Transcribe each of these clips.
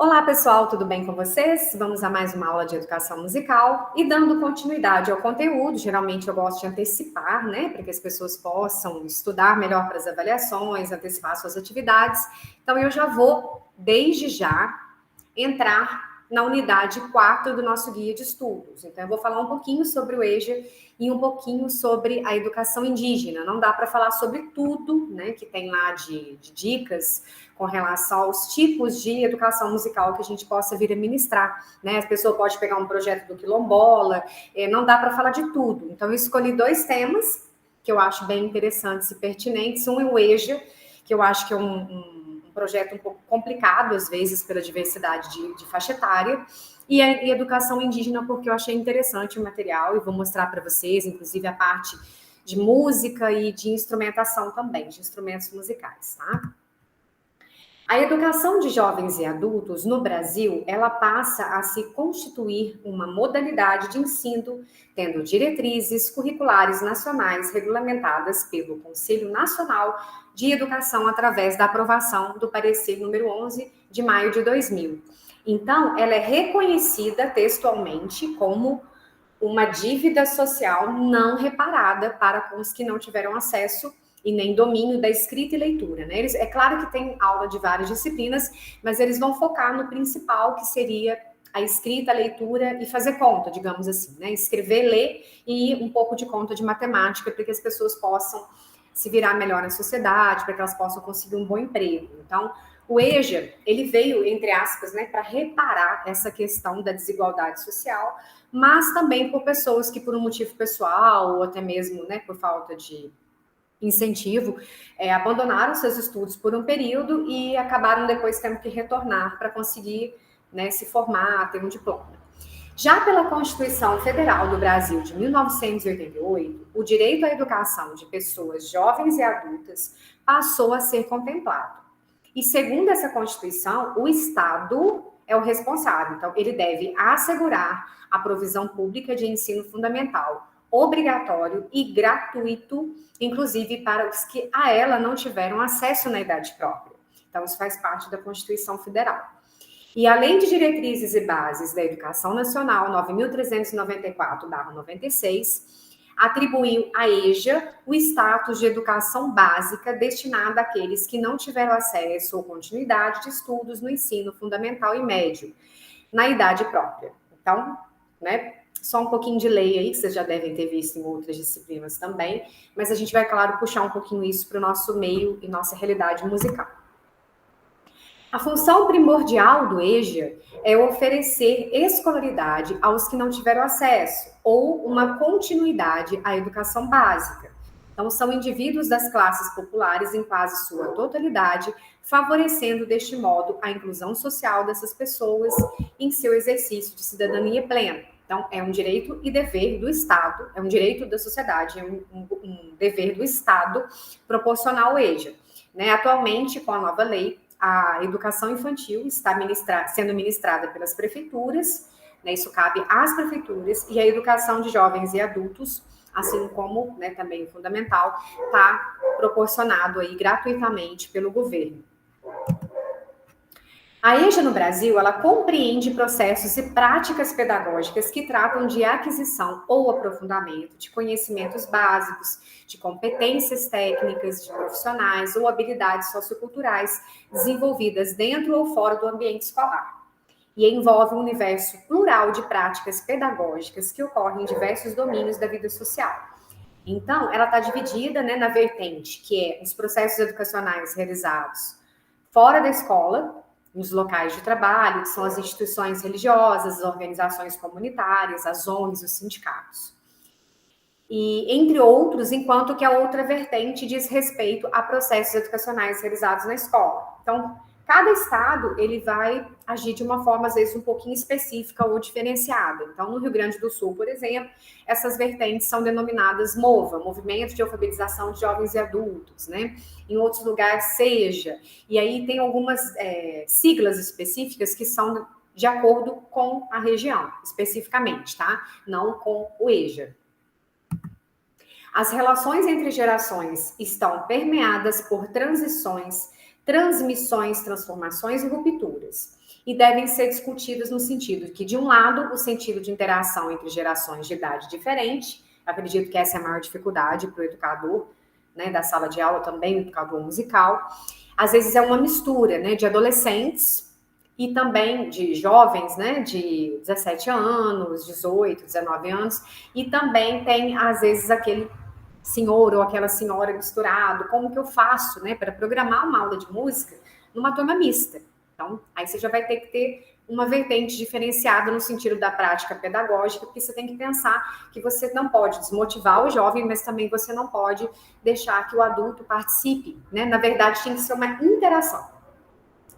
Olá, pessoal, tudo bem com vocês? Vamos a mais uma aula de educação musical e dando continuidade ao conteúdo. Geralmente eu gosto de antecipar, né, para que as pessoas possam estudar melhor para as avaliações, antecipar suas atividades. Então eu já vou, desde já, entrar na unidade 4 do nosso guia de estudos. Então eu vou falar um pouquinho sobre o EJA e um pouquinho sobre a educação indígena. Não dá para falar sobre tudo, né, que tem lá de dicas com relação aos tipos de educação musical que a gente possa vir a ministrar, né? A pessoa pode pegar um projeto do Quilombola, não dá para falar de tudo. Então, eu escolhi 2 temas que eu acho bem interessantes e pertinentes. Um é o EJA, que eu acho que é um projeto um pouco complicado, às vezes, pela diversidade de faixa etária, e a educação indígena, porque eu achei interessante o material, e vou mostrar para vocês, inclusive, a parte de música e de instrumentação também, de instrumentos musicais, tá? A educação de jovens e adultos no Brasil, ela passa a se constituir uma modalidade de ensino, tendo diretrizes curriculares nacionais regulamentadas pelo Conselho Nacional de Educação através da aprovação do parecer número 11 de maio de 2000. Então, ela é reconhecida textualmente como uma dívida social não reparada para com os que não tiveram acesso e nem domínio da escrita e leitura, né? É claro que tem aula de várias disciplinas, mas eles vão focar no principal, que seria a escrita, a leitura e fazer conta, digamos assim, né? Escrever, ler e um pouco de conta de matemática para que as pessoas possam se virar melhor na sociedade, para que elas possam conseguir um bom emprego. Então, o EJA, ele veio, entre aspas, né, para reparar essa questão da desigualdade social, mas também por pessoas que, por um motivo pessoal, ou até mesmo, né, por falta de incentivo, abandonaram seus estudos por um período e acabaram depois tendo que retornar para conseguir, né, se formar, ter um diploma. Já pela Constituição Federal do Brasil de 1988, o direito à educação de pessoas jovens e adultas passou a ser contemplado. E segundo essa Constituição, o Estado é o responsável. Então, ele deve assegurar a provisão pública de ensino fundamental, obrigatório e gratuito, inclusive para os que a ela não tiveram acesso na idade própria. Então, isso faz parte da Constituição Federal. E a Lei de Diretrizes e Bases da Educação Nacional, 9.394/96, atribuiu à EJA o status de educação básica destinada àqueles que não tiveram acesso ou continuidade de estudos no ensino fundamental e médio, na idade própria. Então, né, só um pouquinho de lei aí, que vocês já devem ter visto em outras disciplinas também, mas a gente vai, claro, puxar um pouquinho isso para o nosso meio e nossa realidade musical. A função primordial do EJA é oferecer escolaridade aos que não tiveram acesso ou uma continuidade à educação básica. Então, são indivíduos das classes populares em quase sua totalidade, favorecendo deste modo a inclusão social dessas pessoas em seu exercício de cidadania plena. Então, é um direito e dever do Estado, é um direito da sociedade, é um dever do Estado proporcionar ao EJA. Né? Atualmente, com a nova lei, a educação infantil está sendo ministrada pelas prefeituras, né, isso cabe às prefeituras, e a educação de jovens e adultos, assim como, né, também o fundamental, está proporcionado aí gratuitamente pelo governo. A EJA no Brasil, ela compreende processos e práticas pedagógicas que tratam de aquisição ou aprofundamento de conhecimentos básicos, de competências técnicas de profissionais ou habilidades socioculturais desenvolvidas dentro ou fora do ambiente escolar. E envolve um universo plural de práticas pedagógicas que ocorrem em diversos domínios da vida social. Então, ela está dividida, né, na vertente, que é os processos educacionais realizados fora da escola, nos locais de trabalho, que são as instituições religiosas, as organizações comunitárias, as ONGs, os sindicatos. E entre outros, enquanto que a outra vertente diz respeito a processos educacionais realizados na escola. Então, cada estado, ele vai agir de uma forma, às vezes, um pouquinho específica ou diferenciada. Então, no Rio Grande do Sul, por exemplo, essas vertentes são denominadas MOVA, Movimento de Alfabetização de Jovens e Adultos, né? Em outros lugares, SEJA. E aí tem algumas siglas específicas que são de acordo com a região, especificamente, tá? Não com o EJA. As relações entre gerações estão permeadas por transições, transmissões, transformações e rupturas. e devem ser discutidas no sentido que, de um lado, o sentido de interação entre gerações de idade diferente, acredito que essa é a maior dificuldade para o educador, né, da sala de aula, também o educador musical, às vezes é uma mistura, né, de adolescentes e também de jovens, né, de 17 anos, 18, 19 anos, e também tem, às vezes, aquele senhor ou aquela senhora misturado, como que eu faço, né, para programar uma aula de música numa turma mista. Então, aí você já vai ter que ter uma vertente diferenciada no sentido da prática pedagógica, porque você tem que pensar que você não pode desmotivar o jovem, mas também você não pode deixar que o adulto participe, né? Na verdade, tem que ser uma interação,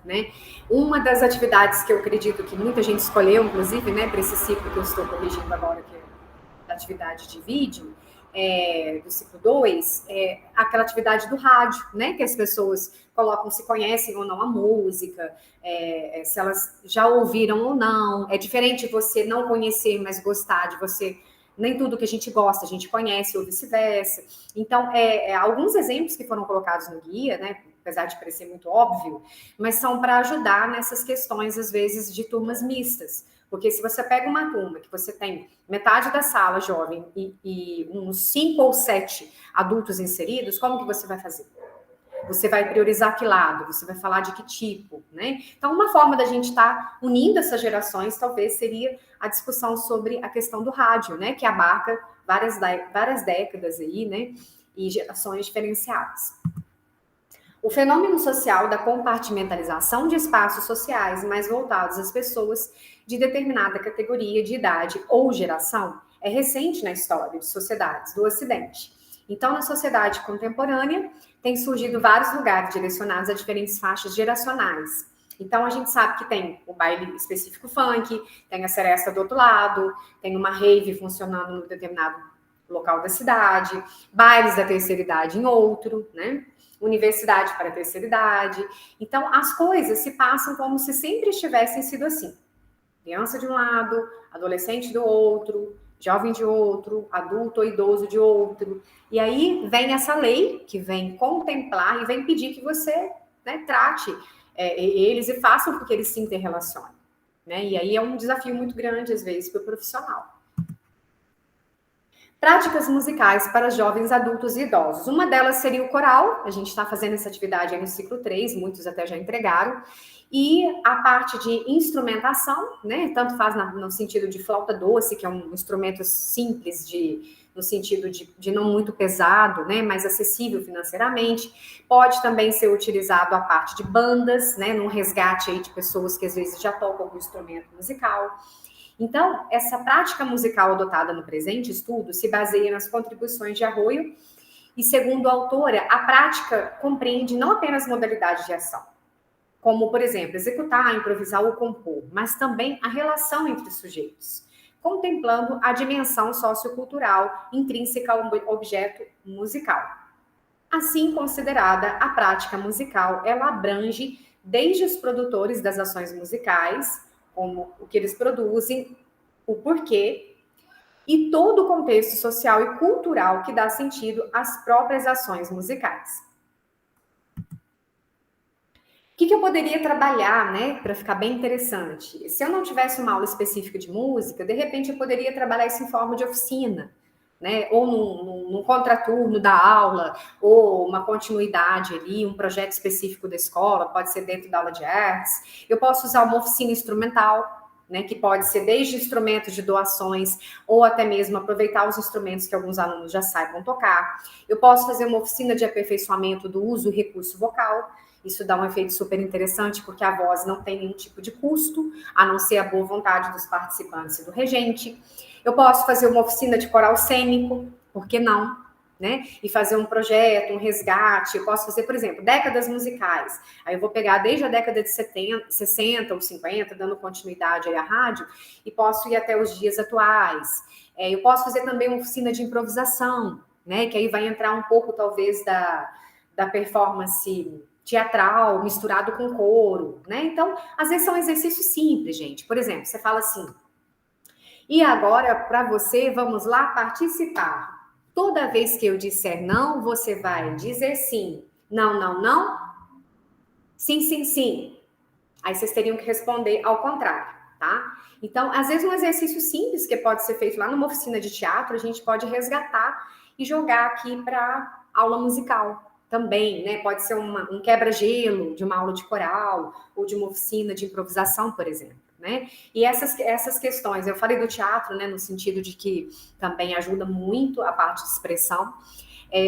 né? Uma das atividades que eu acredito que muita gente escolheu, inclusive, né, para esse ciclo que eu estou corrigindo agora, que é da atividade de vídeo, do ciclo 2, aquela atividade do rádio, né? Que as pessoas colocam se conhecem ou não a música, se elas já ouviram ou não. É diferente você não conhecer, mas gostar de você. Nem tudo que a gente gosta, a gente conhece, ou vice-versa. Então, alguns exemplos que foram colocados no guia, né? Apesar de parecer muito óbvio, mas são para ajudar nessas questões, às vezes, de turmas mistas. Porque se você pega uma turma que você tem metade da sala jovem e uns 5 ou 7 adultos inseridos, como que você vai fazer? Você vai priorizar que lado? Você vai falar de que tipo, né? Então, uma forma da gente estar unindo essas gerações, talvez, seria a discussão sobre a questão do rádio, né? Que abarca várias décadas aí, né? E gerações diferenciadas. O fenômeno social da compartimentalização de espaços sociais mais voltados às pessoas de determinada categoria de idade ou geração é recente na história de sociedades do Ocidente. Então, na sociedade contemporânea, tem surgido vários lugares direcionados a diferentes faixas geracionais. Então, a gente sabe que tem o baile específico funk, tem a seresta do outro lado, tem uma rave funcionando no determinado local da cidade, bailes da terceira idade em outro, né? Universidade para a terceira idade. Então, as coisas se passam como se sempre tivessem sido assim. Criança de um lado, adolescente do outro, jovem de outro, adulto ou idoso de outro. E aí vem essa lei que vem contemplar e vem pedir que você, né, trate eles e façam com que eles se interrelacionem. Né? E aí é um desafio muito grande, às vezes, para o profissional. Práticas musicais para jovens, adultos e idosos. Uma delas seria o coral, a gente está fazendo essa atividade aí no ciclo 3, muitos até já entregaram, e a parte de instrumentação, né, tanto faz no sentido de flauta doce, que é um instrumento simples, no sentido de não muito pesado, né, mais acessível financeiramente, pode também ser utilizado a parte de bandas, né, num resgate aí de pessoas que às vezes já tocam algum instrumento musical. Então, essa prática musical adotada no presente estudo se baseia nas contribuições de Arroyo e, segundo a autora, a prática compreende não apenas modalidades de ação, como, por exemplo, executar, improvisar ou compor, mas também a relação entre os sujeitos, contemplando a dimensão sociocultural intrínseca ao objeto musical. Assim considerada, a prática musical, ela abrange desde os produtores das ações musicais, como o que eles produzem, o porquê, e todo o contexto social e cultural que dá sentido às próprias ações musicais. O que eu poderia trabalhar, né, para ficar bem interessante? Se eu não tivesse uma aula específica de música, de repente eu poderia trabalhar isso em forma de oficina, né, ou num contraturno da aula, ou uma continuidade ali, um projeto específico da escola, pode ser dentro da aula de artes. Eu posso usar uma oficina instrumental, né, que pode ser desde instrumentos de doações, ou até mesmo aproveitar os instrumentos que alguns alunos já saibam tocar. Eu posso fazer uma oficina de aperfeiçoamento do uso e recurso vocal. Isso dá um efeito super interessante, porque a voz não tem nenhum tipo de custo, a não ser a boa vontade dos participantes e do regente. Eu posso fazer uma oficina de coral cênico, por que não? Né? E fazer um projeto, um resgate. Eu posso fazer, por exemplo, décadas musicais. Aí eu vou pegar desde a década de 70, 60 ou 50, dando continuidade aí à rádio, e posso ir até os dias atuais. Eu posso fazer também uma oficina de improvisação, né? Que aí vai entrar um pouco, talvez, da performance teatral, misturado com coro, né? Então, às vezes são exercícios simples, gente. Por exemplo, você fala assim, e agora, para você, vamos lá participar. Toda vez que eu disser não, você vai dizer sim. Não, não, não. Sim, sim, sim. Aí vocês teriam que responder ao contrário, tá? Então, às vezes, um exercício simples que pode ser feito lá numa oficina de teatro, a gente pode resgatar e jogar aqui para aula musical também, né? Pode ser um quebra-gelo de uma aula de coral ou de uma oficina de improvisação, por exemplo, né? E essas questões, eu falei do teatro, né, no sentido de que também ajuda muito a parte de expressão.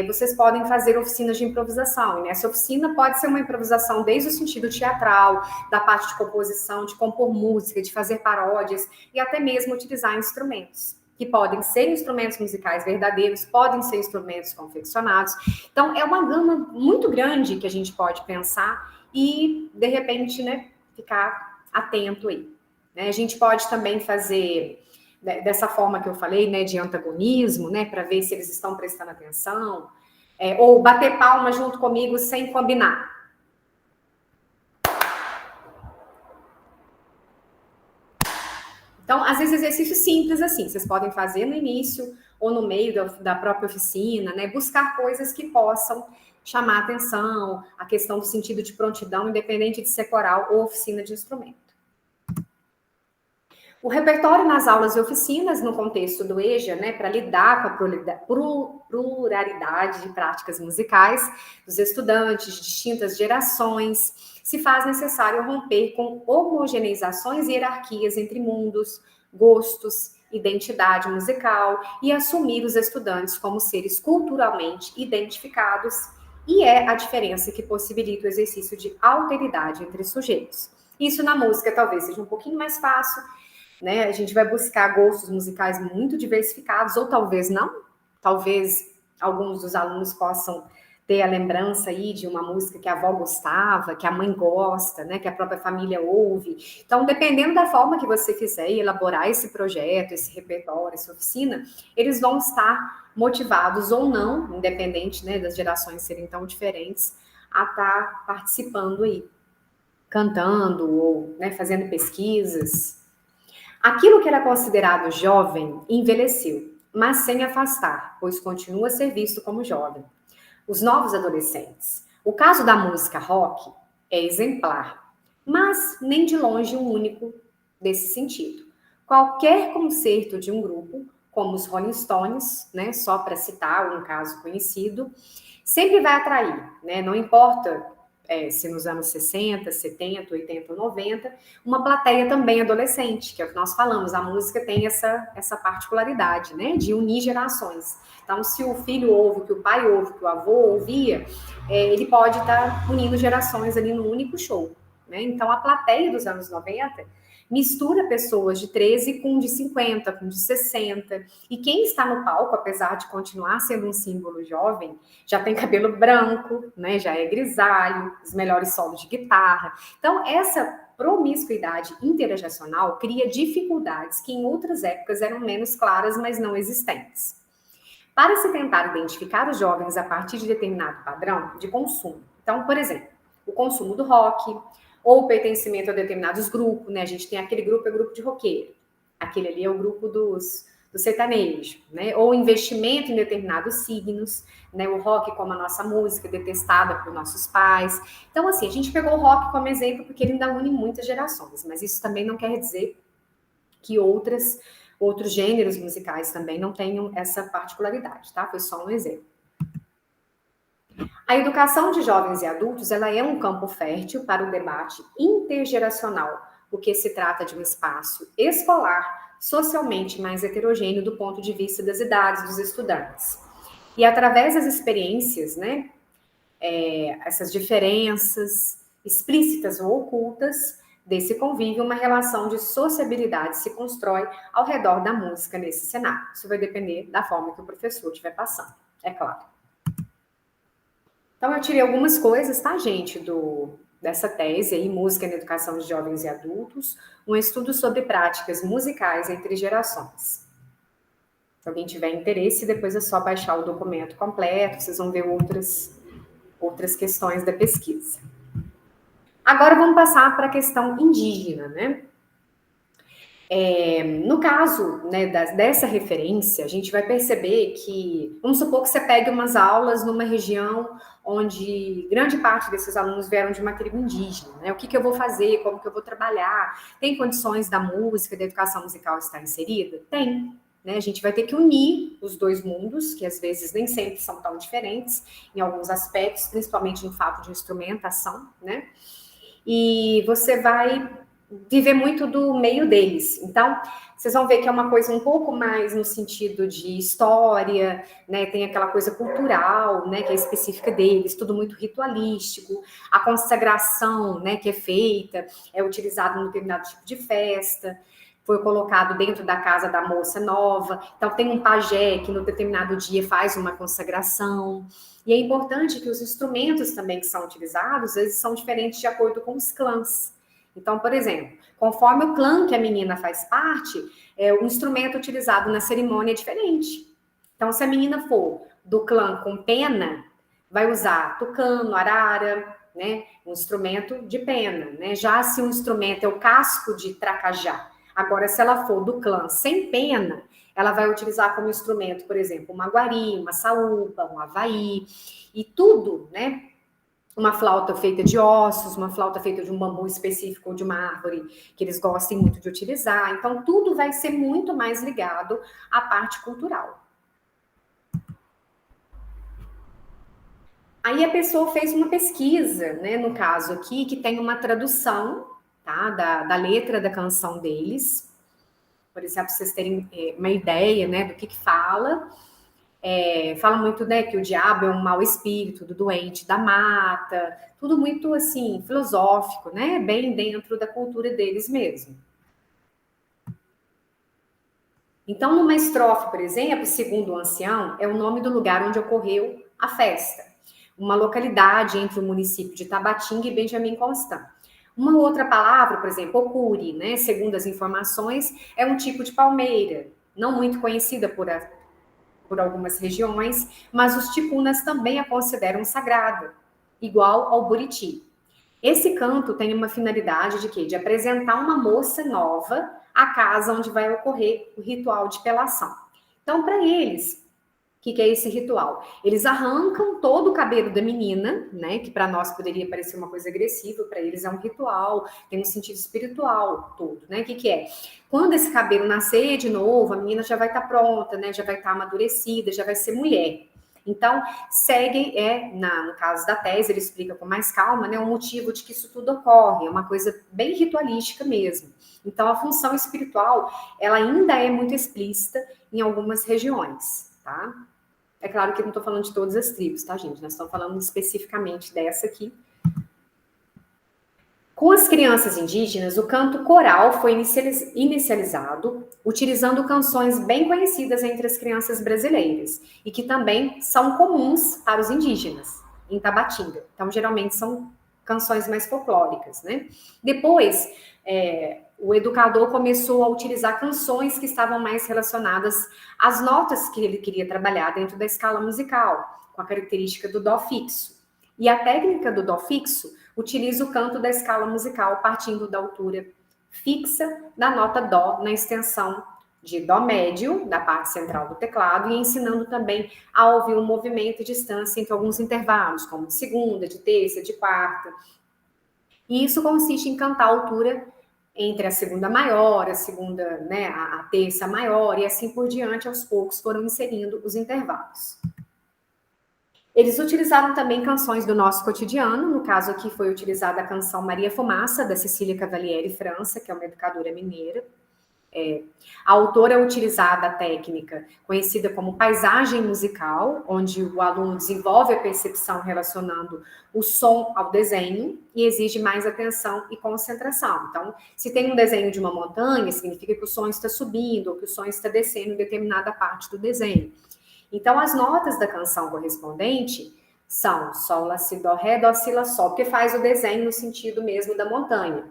Vocês podem fazer oficinas de improvisação. E nessa oficina pode ser uma improvisação desde o sentido teatral, da parte de composição, de compor música, de fazer paródias e até mesmo utilizar instrumentos, que podem ser instrumentos musicais verdadeiros, podem ser instrumentos confeccionados. Então, é uma gama muito grande que a gente pode pensar e, de repente, né, ficar atento aí. A gente pode também fazer dessa forma que eu falei, né, de antagonismo, né, para ver se eles estão prestando atenção, ou bater palma junto comigo sem combinar. Então, às vezes, exercícios simples assim, vocês podem fazer no início ou no meio da própria oficina, né, buscar coisas que possam chamar atenção, a questão do sentido de prontidão, independente de ser coral ou oficina de instrumento. O repertório nas aulas e oficinas, no contexto do EJA, né, para lidar com a pluralidade de práticas musicais dos estudantes de distintas gerações, se faz necessário romper com homogeneizações e hierarquias entre mundos, gostos, identidade musical e assumir os estudantes como seres culturalmente identificados, e é a diferença que possibilita o exercício de alteridade entre sujeitos. Isso na música talvez seja um pouquinho mais fácil, né? A gente vai buscar gostos musicais muito diversificados, ou talvez não, talvez alguns dos alunos possam ter a lembrança aí de uma música que a avó gostava, que a mãe gosta, né, que a própria família ouve. Então, dependendo da forma que você fizer e elaborar esse projeto, esse repertório, essa oficina, eles vão estar motivados ou não, independente, né, das gerações serem tão diferentes, a estar participando aí, cantando ou, né, fazendo pesquisas. Aquilo que era considerado jovem envelheceu, mas sem afastar, pois continua a ser visto como jovem. Os novos adolescentes. O caso da música rock é exemplar, mas nem de longe um único desse sentido. Qualquer concerto de um grupo, como os Rolling Stones, né, só para citar um caso conhecido, sempre vai atrair, né, não importa se nos anos 60, 70, 80 ou 90, uma plateia também adolescente, que é o que nós falamos, a música tem essa particularidade, né, de unir gerações. Então, se o filho ouve, que o pai ouve, que o avô ouvia, ele pode estar unindo gerações ali num único show, né? Então, a plateia dos anos 90 mistura pessoas de 13 com de 50, com de 60. E quem está no palco, apesar de continuar sendo um símbolo jovem, já tem cabelo branco, né? Já é grisalho, os melhores solos de guitarra. Então, essa promiscuidade intergeracional cria dificuldades que em outras épocas eram menos claras, mas não existentes. Para se tentar identificar os jovens a partir de determinado padrão de consumo. Então, por exemplo, o consumo do rock, ou o pertencimento a determinados grupos, né? A gente tem aquele grupo, é o grupo de roqueiro. Aquele ali é o grupo do sertanejo, né? Ou investimento em determinados signos, né? O rock como a nossa música, detestada por nossos pais. Então, assim, a gente pegou o rock como exemplo porque ele ainda une muitas gerações, mas isso também não quer dizer que outros gêneros musicais também não tenham essa particularidade, tá? Foi só um exemplo. A educação de jovens e adultos, ela é um campo fértil para o debate intergeracional, porque se trata de um espaço escolar socialmente mais heterogêneo do ponto de vista das idades dos estudantes. E através das experiências, né, essas diferenças explícitas ou ocultas desse convívio, uma relação de sociabilidade se constrói ao redor da música nesse cenário. Isso vai depender da forma que o professor estiver passando, é claro. Então, eu tirei algumas coisas, tá, gente, dessa tese aí, Música na Educação de Jovens e Adultos, um estudo sobre práticas musicais entre gerações. Se alguém tiver interesse, depois é só baixar o documento completo, vocês vão ver outras questões da pesquisa. Agora vamos passar para a questão indígena, né? No caso, né, dessa referência, a gente vai perceber que, vamos supor que você pegue umas aulas numa região onde grande parte desses alunos vieram de uma tribo indígena, né? O que que eu vou fazer, como que eu vou trabalhar? Tem condições da música, da educação musical estar inserida? Tem. Né? A gente vai ter que unir os dois mundos, que às vezes nem sempre são tão diferentes, em alguns aspectos, principalmente no fato de instrumentação, né? E você vai viver muito do meio deles. Então, vocês vão ver que é uma coisa um pouco mais no sentido de história, né? Tem aquela coisa cultural, né? Que é específica deles, tudo muito ritualístico. A consagração, né? Que é feita, é utilizado em determinado tipo de festa. Foi colocado dentro da casa da moça nova. Então, tem um pajé que no determinado dia faz uma consagração. E é importante que os instrumentos também que são utilizados, eles são diferentes de acordo com os clãs. Então, por exemplo, conforme o clã que a menina faz parte, o instrumento utilizado na cerimônia é diferente. Então, se a menina for do clã com pena, vai usar tucano, arara, né? Um instrumento de pena, né? Já se o instrumento é o casco de tracajá, agora se ela for do clã sem pena, ela vai utilizar como instrumento, por exemplo, uma guari, uma saúpa, um avaí, e tudo, né? Uma flauta feita de ossos, uma flauta feita de um bambu específico ou de uma árvore que eles gostem muito de utilizar. Então, tudo vai ser muito mais ligado à parte cultural. Aí a pessoa fez uma pesquisa, né, no caso aqui, que tem uma tradução, tá, da letra da canção deles, por exemplo, pra vocês terem uma ideia, né, do que fala. Fala muito, né, que o diabo é um mau espírito, do doente da mata, tudo muito, assim, filosófico, né, bem dentro da cultura deles mesmo. Então, numa estrofe, por exemplo, segundo o ancião, é o nome do lugar onde ocorreu a festa, uma localidade entre o município de Tabatinga e Benjamin Constant. Uma outra palavra, por exemplo, ocuri, né, segundo as informações, é um tipo de palmeira, não muito conhecida por algumas regiões, mas os ticunas também a consideram sagrada, igual ao buriti. Esse canto tem uma finalidade de quê? De apresentar uma moça nova à casa onde vai ocorrer o ritual de pelação. Então, para eles, o que é esse ritual? Eles arrancam todo o cabelo da menina, né? Que para nós poderia parecer uma coisa agressiva, para eles é um ritual, tem um sentido espiritual todo, né? O que é? Quando esse cabelo nascer de novo, a menina já vai estar pronta, né? Já vai estar amadurecida, já vai ser mulher. Então, segue, no caso da tese, ele explica com mais calma, né, o motivo de que isso tudo ocorre, é uma coisa bem ritualística mesmo. Então, a função espiritual, ela ainda é muito explícita em algumas regiões, tá? É claro que não estou falando de todas as tribos, tá, gente? Nós estamos falando especificamente dessa aqui. Com as crianças indígenas, o canto coral foi inicializado utilizando canções bem conhecidas entre as crianças brasileiras e que também são comuns para os indígenas em Tabatinga. Então, geralmente são canções mais folclóricas, né? Depois, o educador começou a utilizar canções que estavam mais relacionadas às notas que ele queria trabalhar dentro da escala musical, com a característica do dó fixo. E a técnica do dó fixo utiliza o canto da escala musical partindo da altura fixa da nota dó na extensão de dó médio, da parte central do teclado, e ensinando também a ouvir o movimento e distância entre alguns intervalos, como de segunda, de terça, de quarta. E isso consiste em cantar a altura entre a segunda maior, a segunda, né, a terça maior, e assim por diante, aos poucos foram inserindo os intervalos. Eles utilizaram também canções do nosso cotidiano, no caso aqui foi utilizada a canção Maria Fumaça, da Cecília Cavalieri França, que é uma educadora mineira. A autora utilizada a técnica conhecida como paisagem musical, onde o aluno desenvolve a percepção relacionando o som ao desenho e exige mais atenção e concentração. Então, se tem um desenho de uma montanha, significa que o som está subindo ou que o som está descendo em determinada parte do desenho. Então, as notas da canção correspondente são sol, lá, si, dó, ré, dó, si, lá, sol, porque faz o desenho no sentido mesmo da montanha.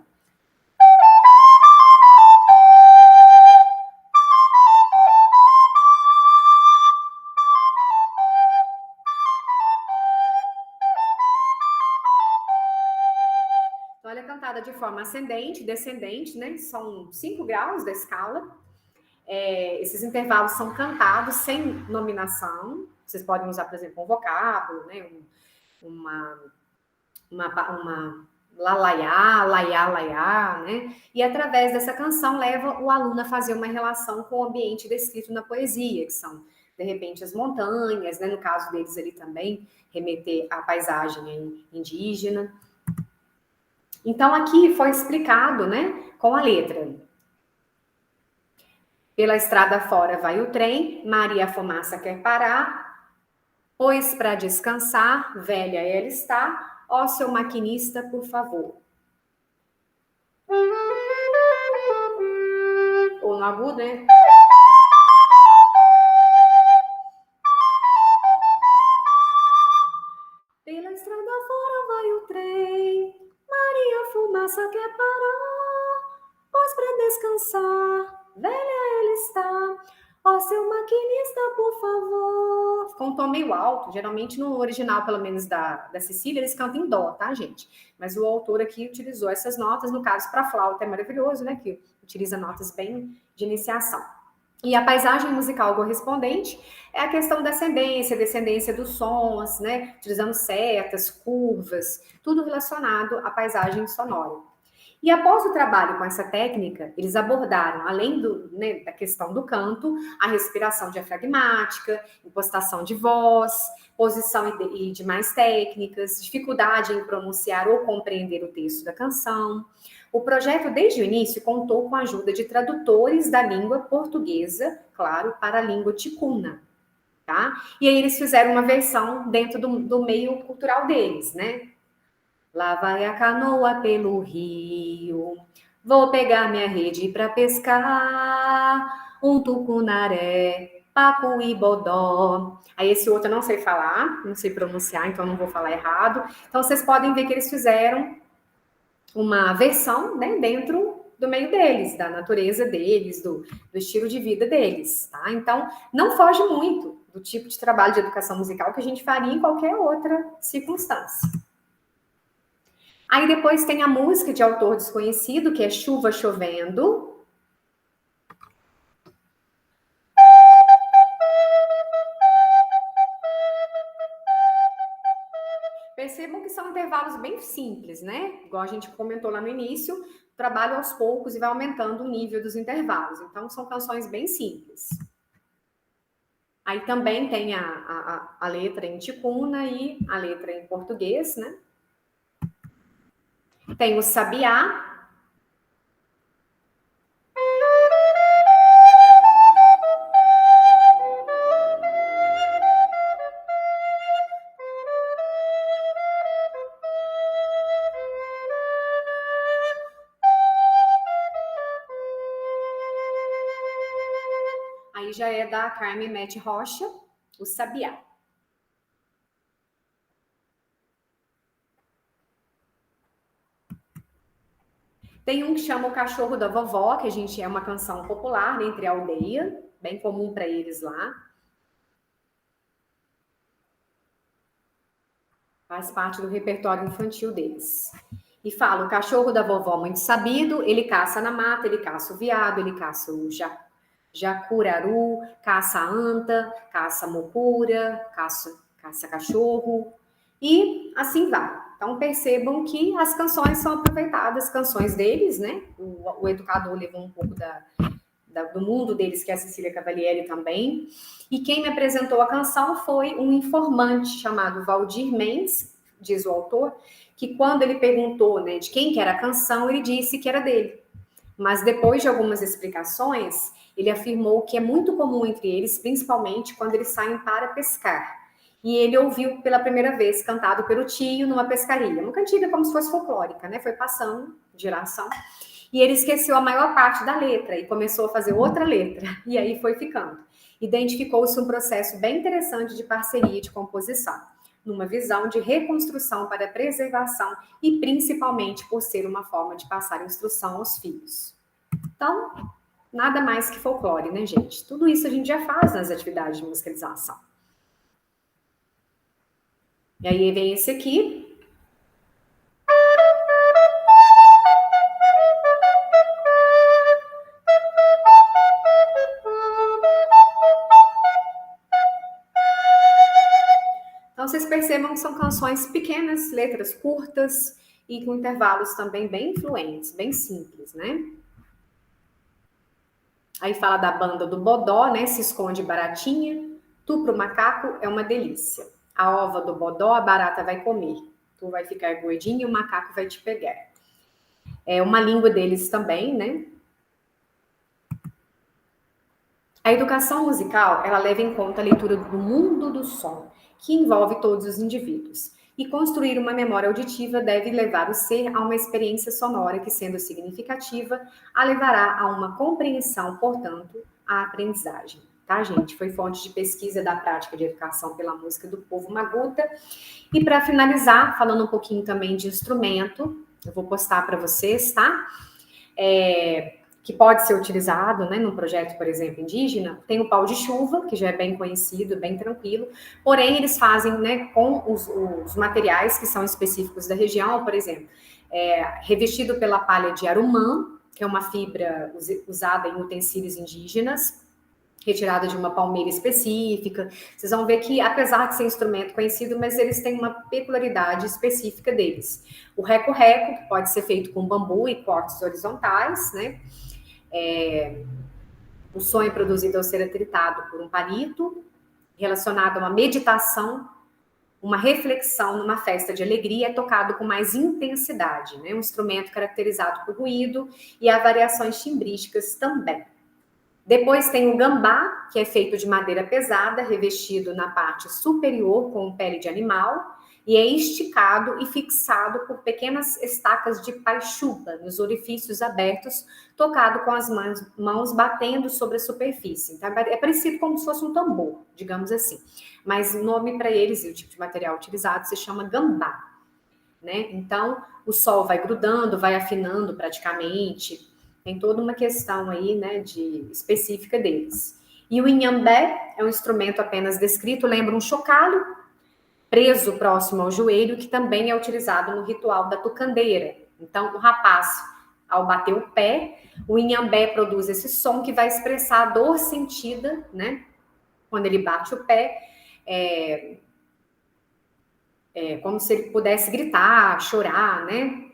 Então, ela é cantada cantada de forma ascendente, descendente, né? São 5 graus da escala. Esses intervalos são cantados sem nominação. Vocês podem usar, por exemplo, um vocábulo, né? Uma lalaiá, laiá, laiá, né? E através dessa canção leva o aluno a fazer uma relação com o ambiente descrito na poesia, que são, de repente, as montanhas, né? No caso deles ali também, remeter à paisagem indígena. Então, aqui foi explicado, né, com a letra. Pela estrada fora vai o trem, Maria Fumaça quer parar, pois para descansar, velha ela está, ó seu maquinista, por favor. Ou no agudo, né? Pela estrada fora vai o trem, Maria Fumaça quer parar, pois para descansar, velha ela está, ó seu maquinista, por favor. Ficou um tom meio alto, geralmente no original, pelo menos da Cecília, eles cantam em dó, tá, gente? Mas o autor aqui utilizou essas notas, no caso, para flauta é maravilhoso, né, que utiliza notas bem de iniciação. E a paisagem musical correspondente é a questão da ascendência, descendência dos sons, né? Utilizando setas, curvas, tudo relacionado à paisagem sonora. E após o trabalho com essa técnica, eles abordaram, além da questão do canto, a respiração diafragmática, impostação de voz, posição e demais técnicas, dificuldade em pronunciar ou compreender o texto da canção. O projeto, desde o início, contou com a ajuda de tradutores da língua portuguesa, claro, para a língua ticuna, tá? E aí eles fizeram uma versão dentro do meio cultural deles, né? Lá vai a canoa pelo rio, vou pegar minha rede para pescar, um tucunaré, pacu e bodó. Aí esse outro eu não sei falar, não sei pronunciar, então não vou falar errado. Então vocês podem ver que eles fizeram uma versão, né, dentro do meio deles, da natureza deles, do estilo de vida deles, tá? Então, não foge muito do tipo de trabalho de educação musical que a gente faria em qualquer outra circunstância. Aí depois tem a música de autor desconhecido, que é Chuva Chovendo. Percebam que são intervalos bem simples, né? Igual a gente comentou lá no início, trabalho aos poucos e vai aumentando o nível dos intervalos. Então, são canções bem simples. Aí também tem a letra em ticuna e a letra em português, né? Tem o sabiá. Aí já é da Carmen Mete Rocha, o sabiá. Tem um que chama O Cachorro da Vovó, que a gente é uma canção popular, né, entre a aldeia, bem comum para eles lá. Faz parte do repertório infantil deles. E fala, o cachorro da vovó muito sabido, ele caça na mata, ele caça o veado, ele caça o jacuraru, caça a anta, caça a mocura, caça cachorro, e assim vai. Então percebam que as canções são aproveitadas, canções deles, né? O educador levou um pouco do mundo deles, que é a Cecília Cavalieri também. E quem me apresentou a canção foi um informante chamado Valdir Mendes, diz o autor, que quando ele perguntou, né, de quem que era a canção, ele disse que era dele. Mas depois de algumas explicações, ele afirmou que é muito comum entre eles, principalmente quando eles saem para pescar. E ele ouviu pela primeira vez cantado pelo tio numa pescaria. Uma cantiga como se fosse folclórica, né? Foi passando de geração. E ele esqueceu a maior parte da letra e começou a fazer outra letra. E aí foi ficando. Identificou-se um processo bem interessante de parceria e de composição, numa visão de reconstrução para preservação e principalmente por ser uma forma de passar instrução aos filhos. Então, nada mais que folclore, né, gente? Tudo isso a gente já faz nas atividades de musicalização. E aí vem esse aqui. vocês percebam que são canções pequenas, letras curtas e com intervalos também bem influentes, bem simples, né? Aí fala da banda do Bodó, né? Se esconde baratinha. Tu pro macaco é uma delícia. A ova do Bodó a barata vai comer. Tu vai ficar gordinho e o macaco vai te pegar. É uma língua deles também, né? A educação musical, ela leva em conta a leitura do mundo do som, que envolve todos os indivíduos. E construir uma memória auditiva deve levar o ser a uma experiência sonora que, sendo significativa, a levará a uma compreensão, portanto, à aprendizagem. Tá, gente? Foi fonte de pesquisa da prática de educação pela música do povo Maguta. E para finalizar, falando um pouquinho também de instrumento, eu vou postar para vocês, tá? Que pode ser utilizado, né, num projeto, por exemplo, indígena, tem o pau de chuva, que já é bem conhecido, bem tranquilo, porém eles fazem, né, com os materiais que são específicos da região, por exemplo, revestido pela palha de arumã, que é uma fibra usada em utensílios indígenas, retirada de uma palmeira específica. Vocês vão ver que, apesar de ser instrumento conhecido, mas eles têm uma peculiaridade específica deles. O reco-reco, que pode ser feito com bambu e cortes horizontais, né? O som é produzido ao ser atritado por um palito, relacionado a uma meditação, uma reflexão numa festa de alegria, é tocado com mais intensidade, né? Um instrumento caracterizado por ruído e há variações timbrísticas também. Depois tem o gambá, que é feito de madeira pesada, revestido na parte superior com pele de animal, e é esticado e fixado por pequenas estacas de paixuba nos orifícios abertos, tocado com as mãos batendo sobre a superfície. Então, é parecido como se fosse um tambor, digamos assim. Mas o nome para eles e o tipo de material utilizado se chama gambá, né? Então, o sol vai grudando, vai afinando praticamente. Tem toda uma questão aí, né, específica deles. E o inhambé é um instrumento apenas descrito, lembra um chocalho preso próximo ao joelho, que também é utilizado no ritual da tucandeira. Então, o rapaz, ao bater o pé, o inhambé produz esse som que vai expressar a dor sentida, né, quando ele bate o pé, como se ele pudesse gritar, chorar, né,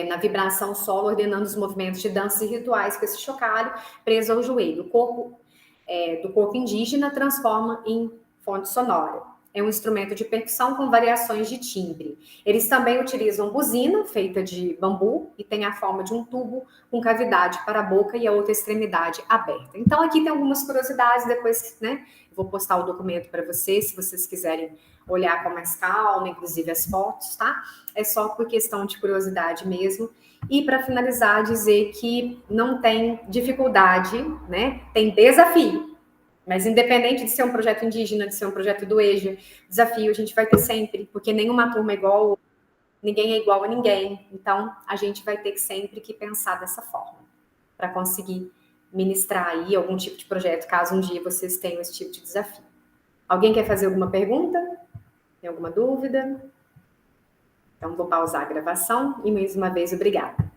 na vibração solo, ordenando os movimentos de danças e rituais com esse chocalho preso ao joelho. O corpo do corpo indígena transforma em fonte sonora. É um instrumento de percussão com variações de timbre. Eles também utilizam buzina, feita de bambu, e tem a forma de um tubo com cavidade para a boca e a outra extremidade aberta. Então, aqui tem algumas curiosidades, depois, né, eu vou postar o documento para vocês, se vocês quiserem olhar com mais calma, inclusive as fotos, tá? É só por questão de curiosidade mesmo. E para finalizar, dizer que não tem dificuldade, né? Tem desafio. Mas independente de ser um projeto indígena, de ser um projeto do EJA, desafio a gente vai ter sempre, porque nenhuma turma é igual, ninguém é igual a ninguém. Então, a gente vai ter sempre que pensar dessa forma, para conseguir ministrar aí algum tipo de projeto, caso um dia vocês tenham esse tipo de desafio. Alguém quer fazer alguma pergunta? Tem alguma dúvida? Então, vou pausar a gravação e mais uma vez, obrigada.